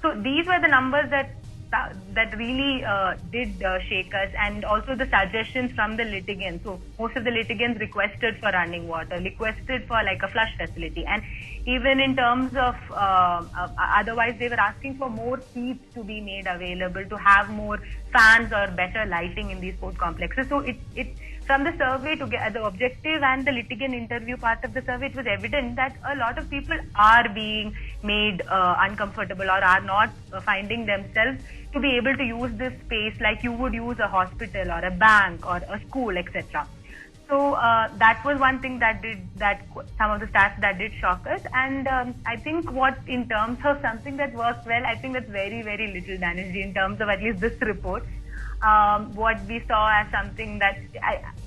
So these were the numbers that really did shake us, and also the suggestions from the litigants. So most of the litigants requested for running water, requested for like a flush facility, and even in terms of otherwise they were asking for more seats to be made available, to have more fans or better lighting in these court complexes. So it from the survey, to get the objective and the litigant interview part of the survey, it was evident that a lot of people are being made uncomfortable or are not finding themselves to be able to use this space like you would use a hospital or a bank or a school, etc. So that was one thing that some of the stats that did shock us. And I think what in terms of something that worked well, I think that's very, very little, Danishji, in terms of at least this report. What we saw as something that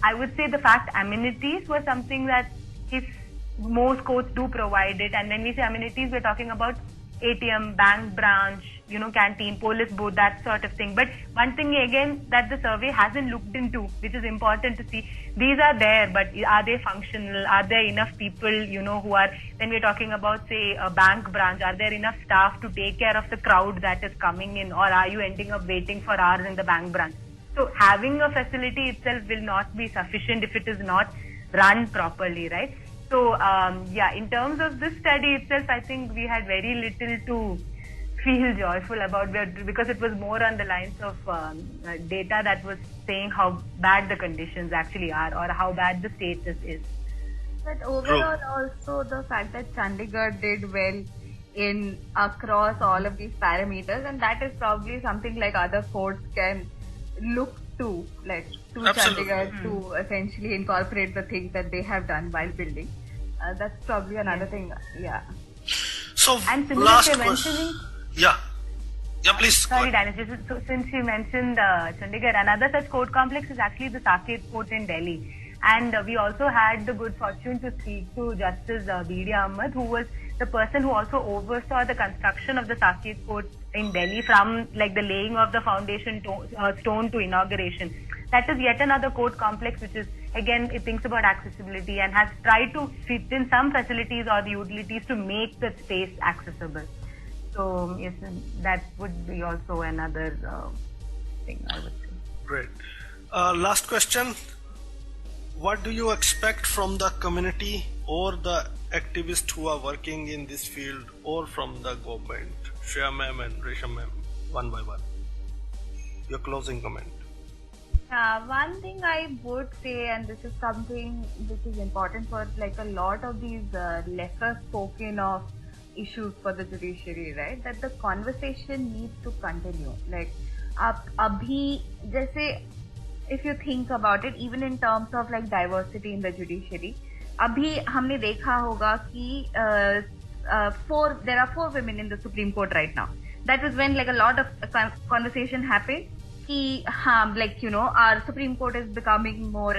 I would say the fact amenities were something that if most courts do provide it, and when we say amenities, we're talking about ATM, bank branch, canteen, police booth, that sort of thing. But one thing again that the survey hasn't looked into, which is important to see, these are there, but are they functional? Are there enough people, who are, when we're talking about, say, a bank branch, are there enough staff to take care of the crowd that is coming in, or are you ending up waiting for hours in the bank branch? So having a facility itself will not be sufficient if it is not run properly, right? So, in terms of this study itself, I think we had very little to feel joyful about, because it was more on the lines of data that was saying how bad the conditions actually are or how bad the status is. But overall, also the fact that Chandigarh did well in across all of these parameters, and that is probably something like other courts can look to, like to Absolutely. Chandigarh to essentially incorporate the things that they have done while building. That's probably another thing. Yeah. So And last similarly, question. Yeah, please. Sorry, Danish. So since you mentioned Chandigarh, another such court complex is actually the Saket Court in Delhi. And we also had the good fortune to speak to Justice B.D. Ahmed, who was the person who also oversaw the construction of the Saket Court in Delhi, from like the laying of the foundation stone to inauguration. That is yet another court complex which is, again, it thinks about accessibility and has tried to fit in some facilities or the utilities to make the space accessible. So yes, that would be also another thing, I would say. Great. Last question. What do you expect from the community or the activists who are working in this field, or from the government? Shreya ma'am and Resham ma'am, one by one. Your closing comment. One thing I would say, and this is something which is important for like a lot of these lesser spoken of issues for the judiciary, right? That the conversation needs to continue. Like, abhi, jaise, if you think about it, even in terms of like diversity in the judiciary, abhi हमने देखा होगा कि there are 4 women in the Supreme Court right now. That was when like a lot of conversation happened. Our Supreme Court is becoming more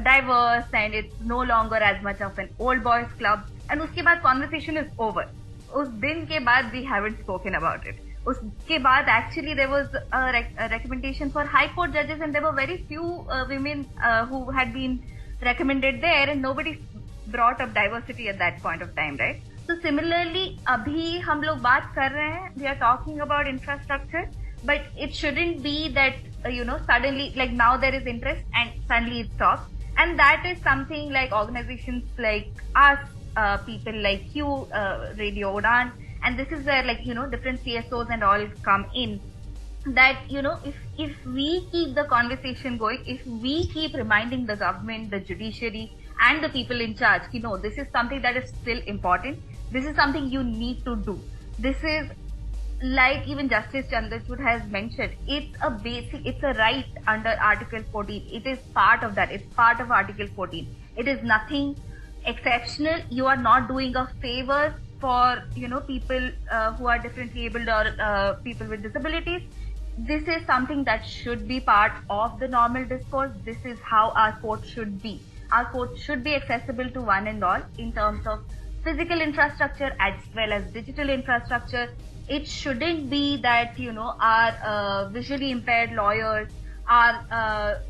diverse and it's no longer as much of an old boys club. And uske baad conversation is over. Us din ke baad we haven't spoken about it. Uske baad actually there was a recommendation for High Court judges, and there were very few women who had been recommended there, and nobody brought up diversity at that point of time, right? So similarly, abhi hum log baat kar rahe hain, we are talking about infrastructure. But it shouldn't be that, suddenly, like now there is interest and suddenly it stops. And that is something like organizations like us, people like you, Radio Udaan, and this is where different CSOs and all come in. That, if we keep the conversation going, if we keep reminding the government, the judiciary and the people in charge, this is something that is still important. This is something you need to do. This is, like even Justice Chandrachud has mentioned, it's a right under Article 14. It is part of that. It's part of Article 14. It is nothing exceptional. You are not doing a favor for, people who are differently abled or people with disabilities. This is something that should be part of the normal discourse. This is how our court should be. Our court should be accessible to one and all in terms of physical infrastructure as well as digital infrastructure. It shouldn't be that, our visually impaired lawyers are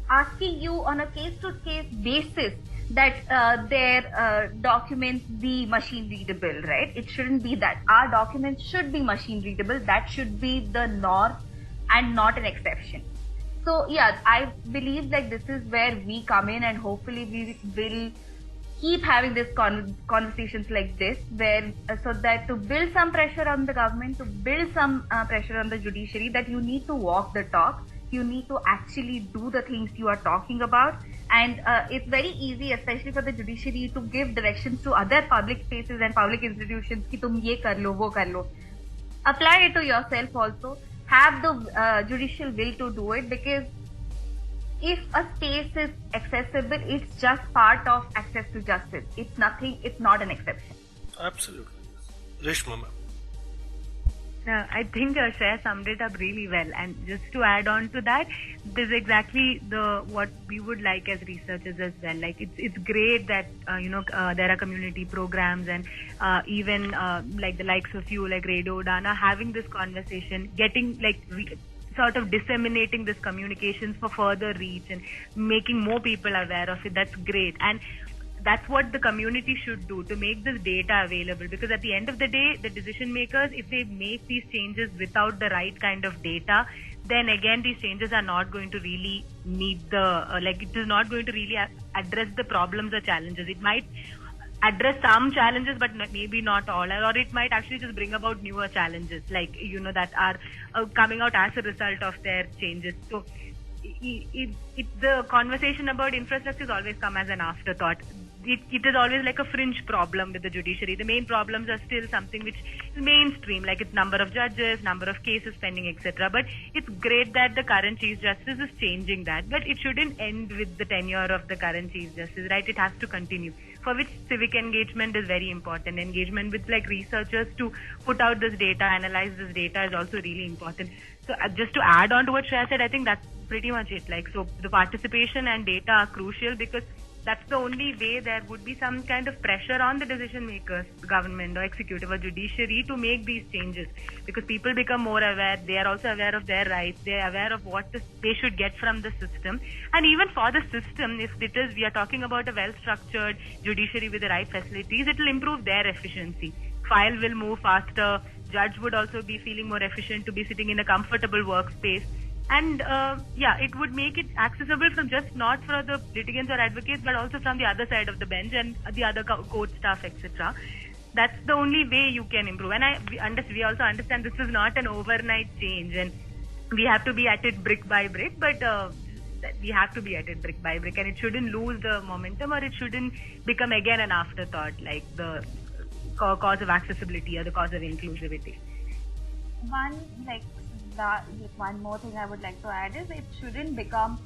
asking you on a case-to-case basis that their documents be machine readable, right? It shouldn't be that. Our documents should be machine readable. That should be the norm and not an exception. So yeah, I believe that this is where we come in, and hopefully we will keep having these conversations like this, where so that to build some pressure on the government, to build some pressure on the judiciary, that you need to walk the talk. you need to actually do the things you are talking about. And it's very easy, especially for the judiciary, to give directions to other public spaces and public institutions कि तुम ये कर लो, वो कर लो. Apply it to yourself also. Have the judicial will to do it, because if a space is accessible, it's just part of access to justice. It's nothing, it's not an exception. Absolutely. Reshma ma'am. I think Shreya summed it up really well, and just to add on to that, this is exactly what we would like as researchers as well. Like it's great that there are community programs and even like the likes of you, like Radio Udana, having this conversation, getting like sort of disseminating this communications for further reach and making more people aware of it. That's great. And that's what the community should do, to make this data available, because at the end of the day, the decision makers, if they make these changes without the right kind of data, then again these changes are not going to really meet the it is not going to really address the problems or challenges. It might address some challenges, but maybe not all, or it might actually just bring about newer challenges, like that are coming out as a result of their changes. So the conversation about infrastructure has always come as an afterthought. It is always like a fringe problem with the judiciary. The main problems are still something which is mainstream, like its number of judges, number of cases pending, etc. But it's great that the current Chief Justice is changing that. But it shouldn't end with the tenure of the current Chief Justice, right? It has to continue, for which civic engagement is very important. Engagement with like researchers to put out this data, analyze this data is also really important. So just to add on to what Shreya said, I think that's pretty much it. Like, so the participation and data are crucial, because that's the only way there would be some kind of pressure on the decision makers, government or executive or judiciary, to make these changes, because people become more aware. They are also aware of their rights. They are aware of what they should get from the system. And even for the system, if we are talking about a well-structured judiciary with the right facilities, it will improve their efficiency. File will move faster. Judge would also be feeling more efficient to be sitting in a comfortable workspace. And it would make it accessible from just not for the litigants or advocates, but also from the other side of the bench and the other court staff, etc. That's the only way you can improve. And we also understand this is not an overnight change, and we have to be at it brick by brick. But we have to be at it brick by brick, and it shouldn't lose the momentum, or it shouldn't become again an afterthought, like the cause of accessibility or the cause of inclusivity. One more thing I would like to add is, it shouldn't become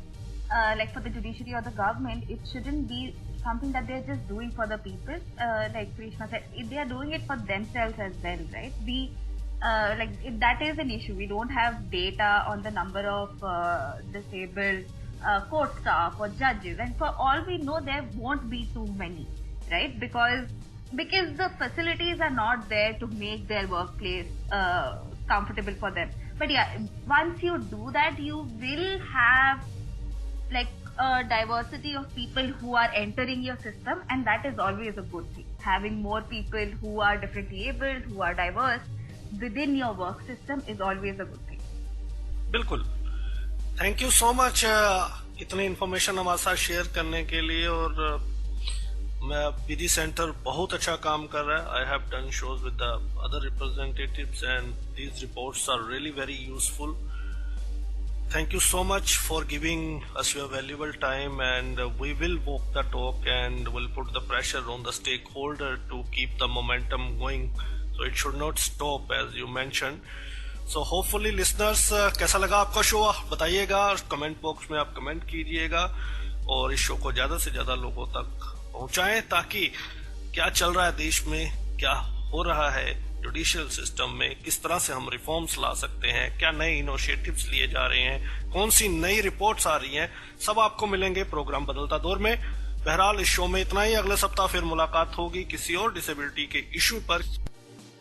for the judiciary or the government, it shouldn't be something that they're just doing for the people. Like Krishna said, they are doing it for themselves as well, right? That is an issue. We don't have data on the number of disabled court staff or judges, and for all we know, there won't be too many, right? Because the facilities are not there to make their workplace comfortable for them. But yeah, once you do that, you will have like a diversity of people who are entering your system, and that is always a good thing. Having more people who are differently abled, who are diverse within your work system is always a good thing. बिल्कुल. Thank you so much इतनी information हमारे साथ share करने के लिए. और BD centre बहुत अच्छा काम कर रहा है. I have done shows with the other representatives, and these reports are really very useful. Thank you so much for giving us your valuable time, and we will walk the talk and will put the pressure on the stakeholder to keep the momentum going. So it should not stop, as you mentioned. So hopefully listeners, कैसा लगा आपका show बताइएगा, comment box में आप comment कीजिएगा, और इस show को ज्यादा से ज्यादा लोगों तक पहुंचाएं, ताकि क्या चल रहा है देश में, क्या हो रहा है जुडिशियल सिस्टम में, किस तरह से हम रिफॉर्म्स ला सकते हैं, क्या नए इनिशिएटिव्स लिए जा रहे हैं, कौन सी नई रिपोर्ट्स आ रही हैं, सब आपको मिलेंगे प्रोग्राम बदलता दौर में. बहरहाल इस शो में इतना ही. अगले सप्ताह फिर मुलाकात होगी किसी और डिसेबिलिटी के इशू पर.